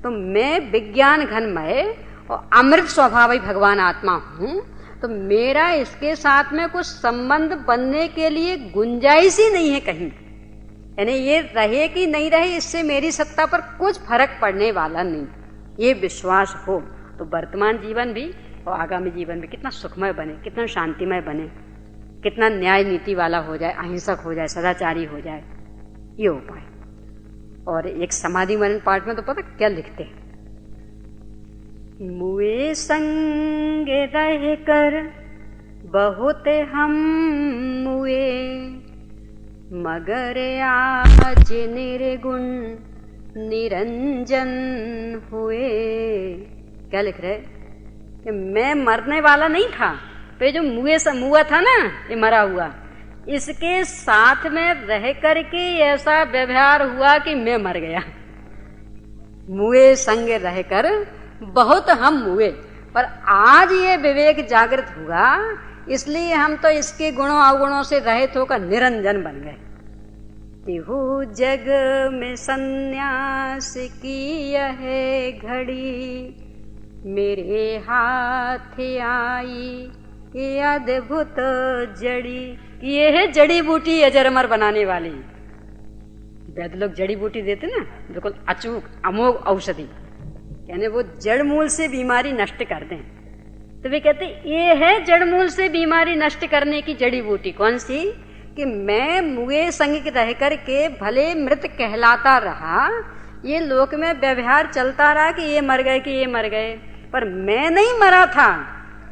तो मैं विज्ञान घनमय और अमृत स्वभावी भगवान आत्मा हूं, तो मेरा इसके साथ में कुछ संबंध बनने के लिए गुंजाइश ही नहीं है कहीं। यानी ये रहे कि नहीं रहे, इससे मेरी सत्ता पर कुछ फर्क पड़ने वाला नहीं। ये विश्वास हो तो वर्तमान जीवन भी और आगामी जीवन भी कितना सुखमय बने, कितना शांतिमय बने, कितना न्याय नीति वाला हो जाए, अहिंसक हो जाए, सदाचारी हो जाए, ये उपाय। और एक समाधि मरण पाठ में तो पता क्या लिखते हैं? मुए संग रह कर बहुत हम मुए, मगर आज निर्गुण निरंजन हुए। क्या लिख रहे? कि मैं मरने वाला नहीं था, तो ये जो मुआ था ना, ये मरा हुआ, इसके साथ में रह करके ऐसा व्यवहार हुआ कि मैं मर गया। मुए संग रहकर बहुत हम मुए, पर आज ये विवेक जागृत हुआ, इसलिए हम तो इसके गुणों अवगुणों से रहित होकर निरंजन बन गए। तिहु जग में संन्यास की यह घड़ी, मेरे हाथ आई ये अद्भुत जड़ी। ये है जड़ी बूटी अजर अमर बनाने वाली। वैद लोग जड़ी बूटी देते ना, बिल्कुल अचूक अमोघ औषधि, यानी वो जड़ मूल से बीमारी नष्ट कर दें। तो वे कहते ये है जड़ मूल से बीमारी नष्ट करने की जड़ी बूटी। कौन सी? कि मैं मुए संग रह करके भले मृत कहलाता रहा, ये लोक में व्यवहार चलता रहा कि ये मर गए, कि ये मर गए, पर मैं नहीं मरा था,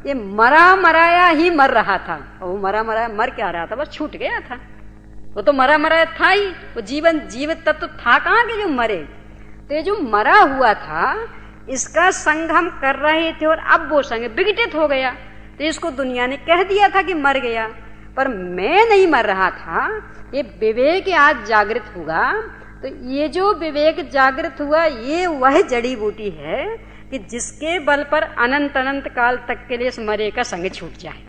ये मरा मराया ही मर रहा था। और वो मरा मराया मर क्या रहा था? बस छूट गया था। वो तो मरा मराया था ही, वो जीवन जीवित तत्व था कहाँ के जो मरे। तो ये जो मरा हुआ था इसका संग हम कर रहे थे, और अब वो संग विघटित हो गया, तो इसको दुनिया ने कह दिया था कि मर गया, पर मैं नहीं मर रहा था। ये विवेक आज जागृत हुआ, तो ये जो विवेक जागृत हुआ ये वह जड़ी बूटी है कि जिसके बल पर अनंत अनंत काल तक के लिए इस मरे का संग छूट जाए।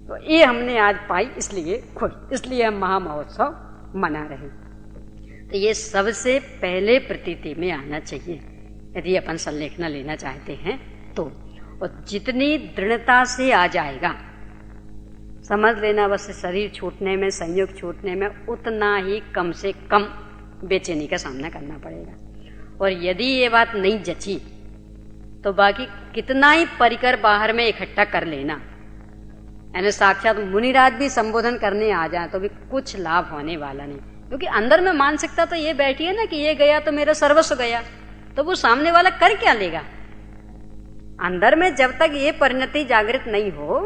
तो ये हमने आज पाई, इसलिए खुश, इसलिए हम महामहोत्सव मना रहे। तो ये सबसे पहले प्रतीति में आना चाहिए यदि अपन संलेखना लेना चाहते हैं तो। और जितनी दृढ़ता से आ जाएगा, समझ लेना बस शरीर छूटने में, संयोग छूटने में उतना ही कम से कम बेचैनी का सामना करना पड़ेगा। और यदि ये बात नहीं जची तो बाकी कितना ही परिकर बाहर में इकट्ठा कर लेना, यानी साक्षात मुनिराज भी संबोधन करने आ जाए तो भी कुछ लाभ होने वाला नहीं। क्योंकि अंदर में मानसिकता तो ये बैठी है ना कि ये गया तो मेरा सर्वस्व गया, तो वो सामने वाला कर क्या लेगा। अंदर में जब तक ये परिणति जागृत नहीं हो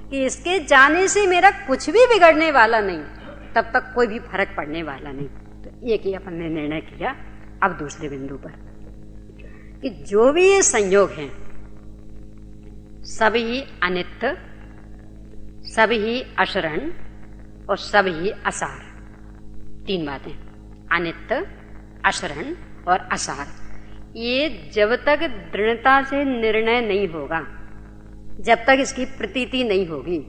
कि इसके जाने से मेरा कुछ भी बिगड़ने वाला नहीं, तब तक कोई भी फर्क पड़ने वाला नहीं। तो एक ही अपन ने निर्णय किया अब दूसरे बिंदु पर कि जो भी ये संयोग हैं सब ही अनित्य, सब ही अशरण और सब ही असार। तीन बातें, अनित्य, अशरण और असार। ये जब तक दृढ़ता से निर्णय नहीं होगा, जब तक इसकी प्रतीति नहीं होगी,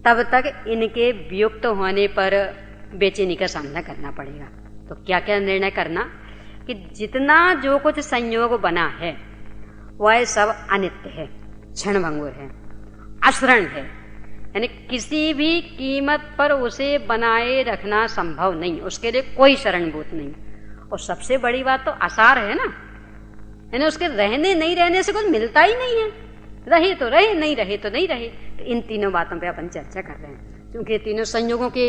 तब तक इनके वियुक्त होने पर बेचैनी का सामना करना पड़ेगा। तो क्या क्या निर्णय करना कि जितना जो कुछ संयोग बना है वह सब अनित्य है, क्षणभंगुर है, अशरण है, यानी किसी भी कीमत पर उसे बनाए रखना संभव नहीं, उसके लिए कोई शरणभूत नहीं। और सबसे बड़ी बात तो असार है ना, यानी उसके रहने नहीं रहने से कुछ मिलता ही नहीं है। रहे तो रहे, नहीं रहे तो नहीं रहे। तो इन तीनों बातों पे अपन चर्चा कर रहे हैं, क्योंकि तीनों संयोगों के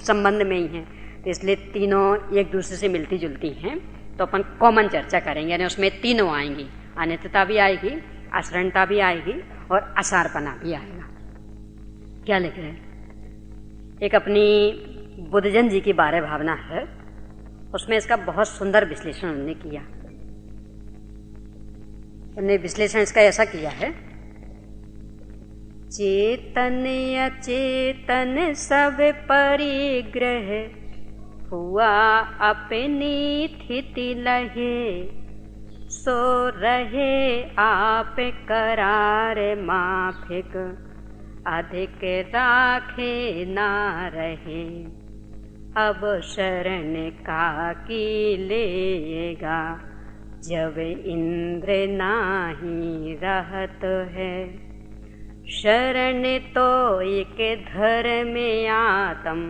संबंध में ही हैं, तो इसलिए तीनों एक दूसरे से मिलती जुलती हैं। तो अपन कॉमन चर्चा करेंगे, यानी उसमें तीनों आएंगी, अनित्यता भी आएगी, अशरणता भी आएगी और असारपना भी आएगा। क्या लिख रहे हैं? एक अपनी बुद्धजन जी की बारे भावना है, उसमें इसका बहुत सुंदर विश्लेषण उन्होंने किया। उन्होंने विश्लेषण इसका ऐसा किया है, चेतन अचेतन सब परिग्रह हुआ अपनी स्थिति लहे, सो रहे आप करार माफिक, अधिक राखे ना रहे। अब शरण का की लेगा, जब इंद्र नाही रहत है। शरण तो एक धर्म आत्म,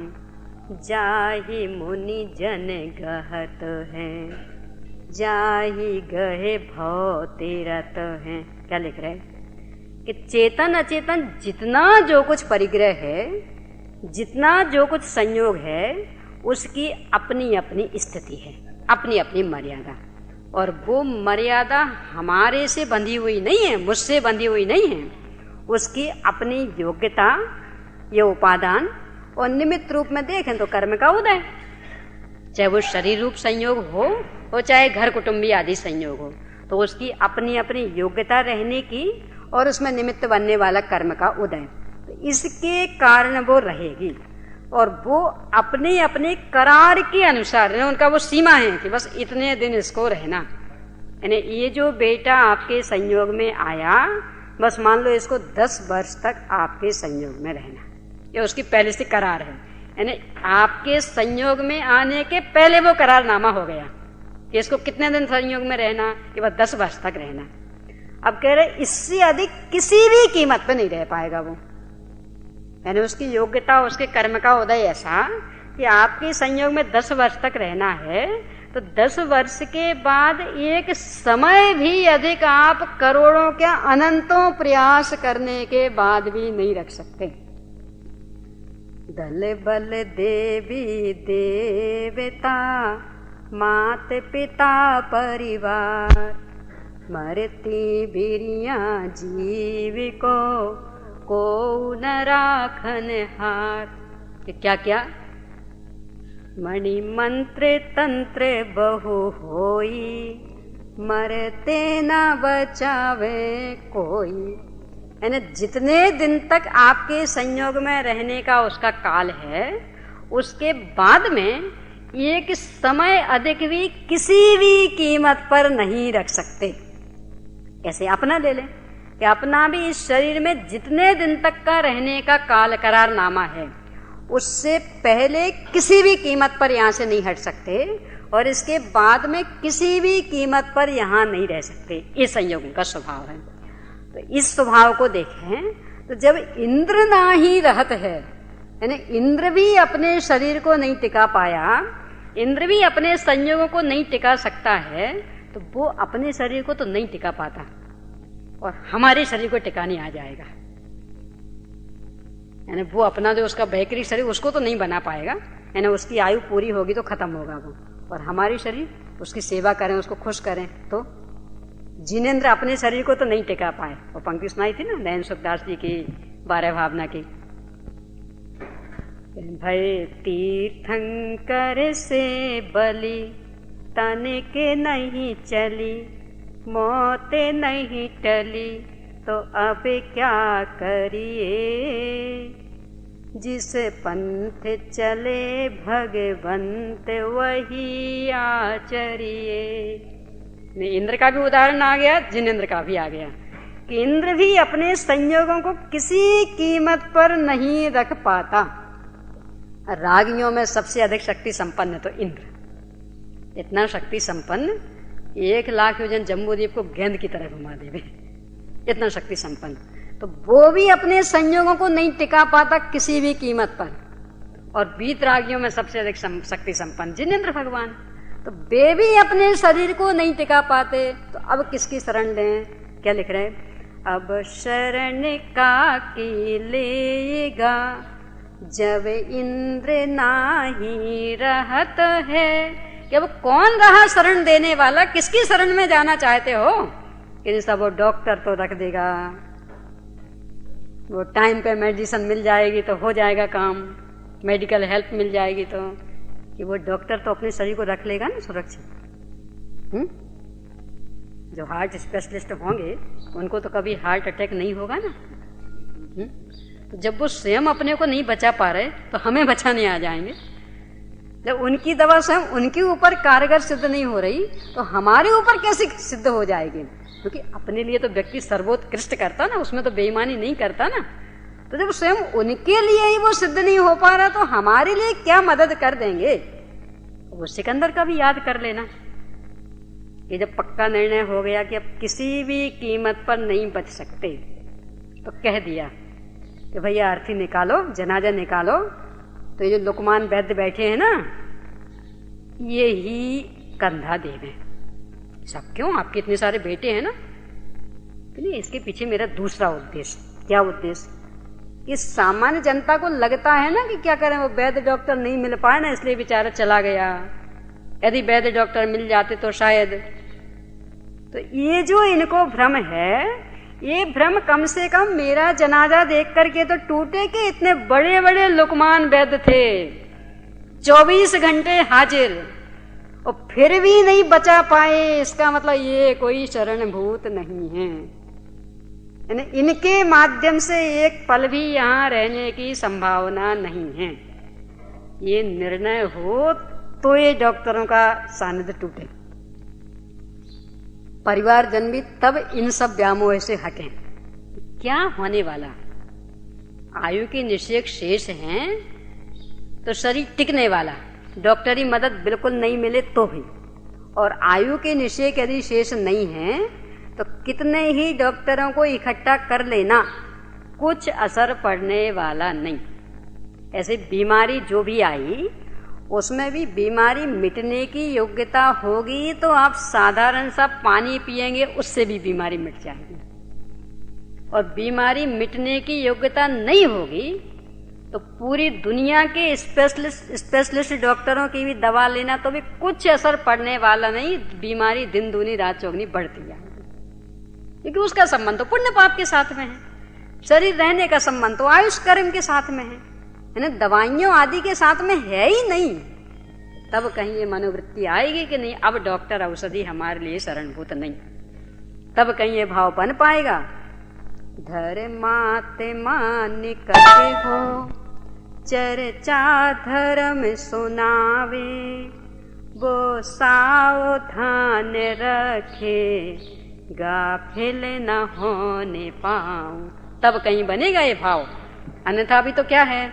जाहि मुनि जन गहत है, जाहि गहे भव तीरथ है। क्या लिख रहे हैं कि चेतन अचेतन जितना जो कुछ परिग्रह है, जितना जो कुछ संयोग है, उसकी अपनी अपनी स्थिति है, अपनी अपनी मर्यादा। और वो मर्यादा हमारे से बंधी हुई नहीं है, मुझसे बंधी हुई नहीं है। उसकी अपनी योग्यता, ये उपादान, और निमित्त रूप में देखें तो कर्म का उदय, चाहे वो शरीर रूप संयोग हो और चाहे घर कुटुंबी आदि संयोग हो, तो उसकी अपनी अपनी योग्यता रहने की और उसमें निमित्त बनने वाला कर्म का उदय, तो इसके कारण वो रहेगी। और वो अपने अपने करार के अनुसार, उनका वो सीमा है कि बस इतने दिन इसको रहना, यानी ये जो बेटा आपके संयोग में आया, बस मान लो इसको 10 वर्ष तक आपके संयोग में रहना, ये उसकी पहले से करार है। यानी आपके संयोग में आने के पहले वो करारनामा हो गया कि इसको कितने दिन संयोग में रहना, कि बस 10 वर्ष तक रहना। अब कह रहे इससे अधिक किसी भी कीमत पे नहीं रह पाएगा वो, यानी उसकी योग्यता, उसके कर्म का उदय ऐसा कि आपके संयोग में 10 वर्ष तक रहना है, तो 10 वर्ष के बाद एक समय भी अधिक आप करोड़ों के अनंतों प्रयास करने के बाद भी नहीं रख सकते। दल बल देवी देवता, मात पिता परिवार, मरती बिरिया जीव को न राखन हार। क्या क्या? मणि मंत्र तंत्र बहु होई, मरते न बचावे कोई। यानी जितने दिन तक आपके संयोग में रहने का उसका काल है, उसके बाद में एक समय अधिक भी किसी भी कीमत पर नहीं रख सकते। ऐसे अपना ले लें कि अपना भी इस शरीर में जितने दिन तक का रहने का काल करारनामा है उससे पहले किसी भी कीमत पर यहाँ से नहीं हट सकते और इसके बाद में किसी भी कीमत पर यहाँ नहीं रह सकते। ये संयोगों का स्वभाव है। तो इस स्वभाव को देखें तो जब इंद्र ना ही रहत है, यानी इंद्र भी अपने शरीर को नहीं टिका पाया, इंद्र भी अपने संयोगों को नहीं टिका सकता है, तो वो अपने शरीर को तो नहीं टिका पाता और हमारे शरीर को टिकाने आ जाएगा। यानी वो अपना जो उसका वैकृतिक शरीर उसको तो नहीं बना पाएगा, यानी उसकी आयु पूरी होगी तो खत्म होगा वो, और हमारी शरीर उसकी सेवा करें, उसको खुश करें। तो जिनेंद्र अपने शरीर को तो नहीं टिका पाए। वो पंक्ति सुनाई थी ना नयन सुखदास जी की 12 भावना की, भय तीर्थंकर से बलि तन के नहीं चली, मौत नहीं टली तो अब क्या करिए, जिस पंथ चले भगवंत वही आचरिए। इंद्र का भी उदाहरण आ गया, जिनेंद्र का भी आ गया कि इंद्र भी अपने संयोगों को किसी कीमत पर नहीं रख पाता। रागियों में सबसे अधिक शक्ति संपन्न है तो इंद्र, इतना शक्ति संपन्न 1,00,000 योजन जम्बूद्वीप को गेंद की तरह घुमा देवे, इतना शक्ति संपन्न। तो वो भी अपने संयोगों को नहीं टिका पाता किसी भी कीमत पर। और वीतरागियों में सबसे अधिक शक्ति संपन्न जिनेंद्र भगवान, तो वे भी अपने शरीर को नहीं टिका पाते, तो अब किसकी शरण लें? क्या लिख रहे हैं? अब शरण का की लेगा जब इंद्र नाही रहत है। कि अब कौन रहा शरण देने वाला? किसकी शरण में जाना चाहते हो? कि सब वो डॉक्टर तो रख देगा, वो टाइम पे मेडिसिन मिल जाएगी तो हो जाएगा काम, मेडिकल हेल्प मिल जाएगी, तो कि वो डॉक्टर तो अपने शरीर को रख लेगा ना सुरक्षित। जो हार्ट स्पेशलिस्ट होंगे उनको तो कभी हार्ट अटैक नहीं होगा ना। तो जब वो स्वयं अपने को नहीं बचा पा रहे तो हमें बचाने आ जाएंगे। जब उनकी दवा स्वयं उनके ऊपर कारगर सिद्ध नहीं हो रही तो हमारे ऊपर कैसे सिद्ध हो जाएगी? क्योंकि अपने लिए तो व्यक्ति सर्वोत्कृष्ट करता ना, उसमें तो बेईमानी नहीं करता ना। तो जब स्वयं उनके लिए ही वो सिद्ध नहीं हो पा रहा तो हमारे लिए क्या मदद कर देंगे? वो सिकंदर का भी याद कर लेना कि जब पक्का निर्णय हो गया कि अब किसी भी कीमत पर नहीं बच सकते, तो कह दिया कि भैया अर्थी निकालो, जनाजा निकालो। तो ये जो लुकमान वैद्य बैठे हैं ना, ये ही कंधा देवे। सब क्यों? आपके इतने सारे बेटे हैं ना। नहीं, इसके पीछे मेरा दूसरा उद्देश्य। क्या उद्देश्य? कि सामान्य जनता को लगता है ना कि क्या करें, वो वैद्य डॉक्टर नहीं मिल पाए ना, इसलिए बेचारा चला गया। यदि वैद्य डॉक्टर मिल जाते तो शायद। तो ये जो इनको भ्रम है, ये भ्रम कम से कम मेरा जनाजा देख करके तो टूटे कि इतने बड़े बड़े लुकमान वैद्य थे, 24 घंटे हाजिर, और फिर भी नहीं बचा पाए। इसका मतलब ये कोई शरणभूत नहीं है, यानी इनके माध्यम से एक पल भी यहां रहने की संभावना नहीं है। ये निर्णय हो तो ये डॉक्टरों का सानिध्य टूटे, परिवारजन भी तब इन सब व्यामोह से हटें। क्या होने वाला? आयु के निषेक शेष हैं तो शरीर टिकने वाला, डॉक्टरी मदद बिल्कुल नहीं मिले तो भी, और आयु के निषेक यदि शेष नहीं है तो कितने ही डॉक्टरों को इकट्ठा कर लेना, कुछ असर पड़ने वाला नहीं। ऐसे बीमारी जो भी आई उसमें भी बीमारी मिटने की योग्यता होगी तो आप साधारण सा पानी पिएंगे उससे भी बीमारी मिट जाएगी, और बीमारी मिटने की योग्यता नहीं होगी तो पूरी दुनिया के स्पेशलिस्ट डॉक्टरों की भी दवा लेना तो भी कुछ असर पड़ने वाला नहीं। बीमारी दिन दूनी रात चौगनी बढ़ती जाएगी, क्योंकि उसका संबंध तो पुण्य पाप के साथ में है, शरीर रहने का संबंध तो आयुष कर्म के साथ में है, यानी दवाइयों आदि के साथ में है ही नहीं। तब कहीं ये मनोवृत्ति आएगी कि नहीं, अब डॉक्टर औषधि हमारे लिए शरणभूत नहीं, तब कहीं ये भाव बन पाएगा। धर्माते मानिकते हो चर्चा धर्म सुनावे, वो सावधान रखे गाफिल न होने पाऊं, तब कहीं बनेगा ये भाव। अन्यथा अभी तो क्या है,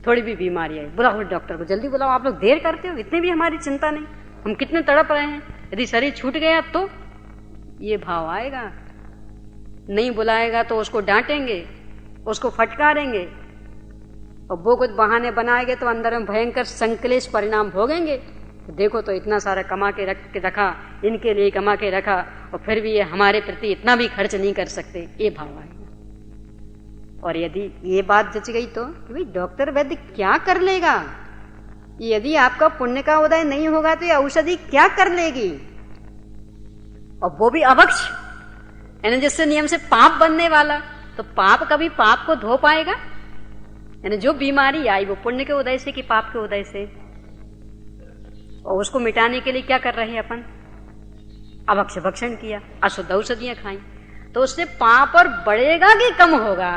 थोड़ी भी बीमारी है, बुलाओ डॉक्टर को, जल्दी बुलाओ। आप लोग देर करते हो, इतनी भी हमारी चिंता नहीं, हम कितने तड़प रहे हैं। यदि शरीर छूट गया तो ये भाव आएगा। नहीं बुलाएगा तो उसको डांटेंगे, उसको फटकारेंगे, और वो कुछ बहाने बनाएंगे तो अंदर में भयंकर संकलेश परिणाम भोगेंगे। तो देखो तो इतना सारा कमा के रखा, इनके लिए कमा के रखा, और फिर भी ये हमारे प्रति इतना भी खर्च नहीं कर सकते, ये भाव आएगा। और यदि ये बात जच गई तो भाई डॉक्टर वैद्य क्या कर लेगा, यदि आपका पुण्य का उदय नहीं होगा तो ये औषधि क्या कर लेगी, और वो भी अभक्ष, यानी जिससे नियम से पाप बनने वाला। तो पाप कभी पाप को धो पाएगा? यानी जो बीमारी आई वो पुण्य के उदय से कि पाप के उदय से, और उसको मिटाने के लिए क्या कर रहे हैं अपन, अभक्ष भक्षण किया, अशुद्ध औषधियां खाई, तो उससे पाप और बढ़ेगा कि कम होगा?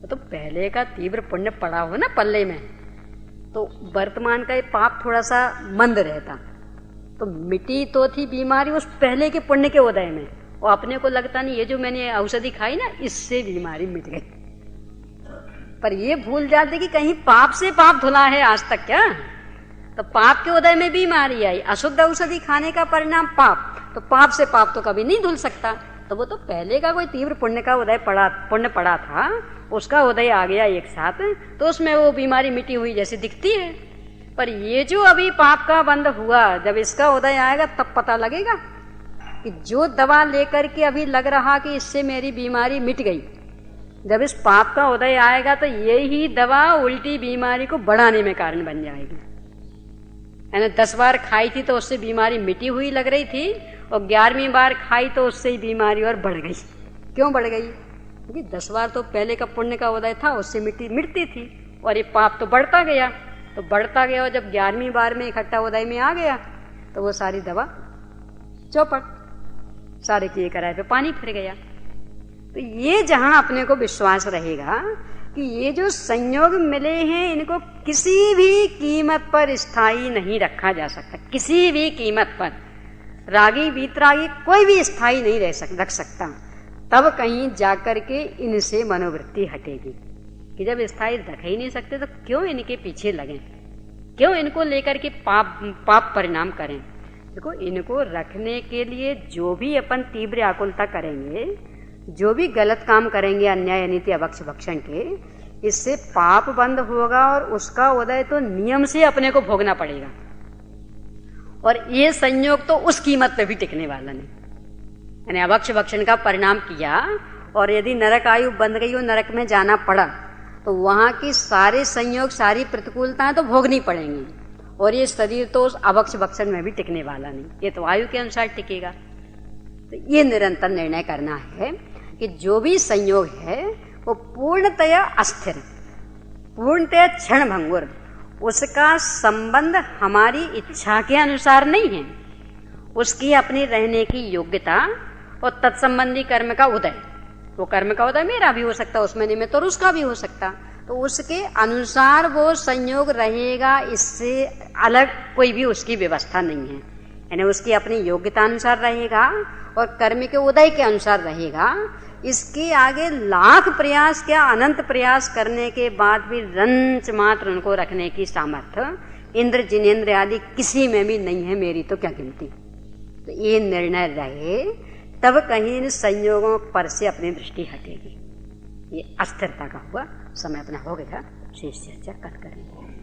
तो पहले का तीव्र पुण्य पड़ा हो ना पल्ले में, तो वर्तमान का ये पाप थोड़ा सा मंद रहता, तो मिटी तो थी बीमारी उस पहले के पुण्य के उदय में, और अपने को लगता नहीं ये जो मैंने औषधि खाई ना इससे बीमारी मिट गई। पर ये भूल जाते कि कहीं पाप से पाप धुला है आज तक क्या? तो पाप के उदय में बीमारी आई, अशुद्ध औषधि खाने का परिणाम पाप, तो पाप से पाप तो कभी नहीं धुल सकता। तो वो तो पहले का कोई तीव्र पुण्य का उदय पुण्य पड़ा था, उसका उदय आ गया एक साथ, तो उसमें वो बीमारी मिटी हुई जैसे दिखती है। पर ये जो अभी पाप का बंद हुआ, जब इसका उदय आएगा तब पता लगेगा कि जो दवा लेकर के अभी लग रहा कि इससे मेरी बीमारी मिट गई, जब इस पाप का उदय आएगा तो यही दवा उल्टी बीमारी को बढ़ाने में कारण बन जाएगी। यानी 10 बार खाई थी तो उससे बीमारी मिटी हुई लग रही थी, और 11वीं बार खाई तो उससे ही बीमारी और बढ़ गई। क्यों बढ़ गई? क्योंकि 10 बार तो पहले का पुण्य का उदय था, उससे मिटती थी, और ये पाप तो बढ़ता गया, तो बढ़ता गया, और जब 11वीं बार में इकट्ठा उदय में आ गया तो वो सारी दवा चौपट, सारे किए कराए पे पानी फिर गया। तो ये जहां अपने को विश्वास रहेगा कि ये जो संयोग मिले हैं इनको किसी भी कीमत पर स्थायी नहीं रखा जा सकता, किसी भी कीमत पर रागी वीतरागी कोई भी स्थायी नहीं रख सकता, तब कहीं जाकर के इनसे मनोवृत्ति हटेगी कि जब स्थायी रख ही नहीं सकते तो क्यों इनके पीछे लगें, क्यों इनको लेकर के पाप परिणाम करें। देखो, इनको रखने के लिए जो भी अपन तीव्र आकुलता करेंगे, जो भी गलत काम करेंगे अन्याय नीति अभक्ष भक्षण के, इससे पाप बंद होगा और उसका उदय तो नियम से अपने को भोगना पड़ेगा, और ये संयोग तो उस कीमत पे भी टिकने वाला नहीं। यानी अभक्ष भक्षण का परिणाम किया और यदि नरक आयु बंद गई और नरक में जाना पड़ा तो वहां की सारे संयोग सारी प्रतिकूलताएं तो भोगनी पड़ेंगी, और ये शरीर तो उस अभक्ष भक्षण में भी टिकने वाला नहीं, ये तो आयु के अनुसार टिकेगा। तो ये निरंतर निर्णय करना है कि जो भी संयोग है वो पूर्णतया अस्थिर, पूर्णतया क्षण भंगुर, उसका संबंध हमारी इच्छा के अनुसार नहीं है, उसकी अपनी रहने की योग्यता और तत्संबंधी कर्म का उदय, वो कर्म का उदय मेरा भी हो सकता, उसमें निमित्त, और उसका भी हो सकता, तो उसके अनुसार वो संयोग रहेगा, इससे अलग कोई भी उसकी व्यवस्था नहीं है। यानी उसकी अपनी योग्यता अनुसार रहेगा और कर्म के उदय के अनुसार रहेगा। इसके आगे लाख प्रयास क्या अनंत प्रयास करने के बाद भी रंच मात्र उनको रखने की सामर्थ्य इंद्र जिनेन्द्र आदि किसी में भी नहीं है, मेरी तो क्या गिनती। तो ये निर्णय रहे तब कहीं इन संयोगों पर से अपनी दृष्टि हटेगी। ये अस्थिरता का हुआ। समय अपना हो गया, शेष चर्चा कल करेंगे।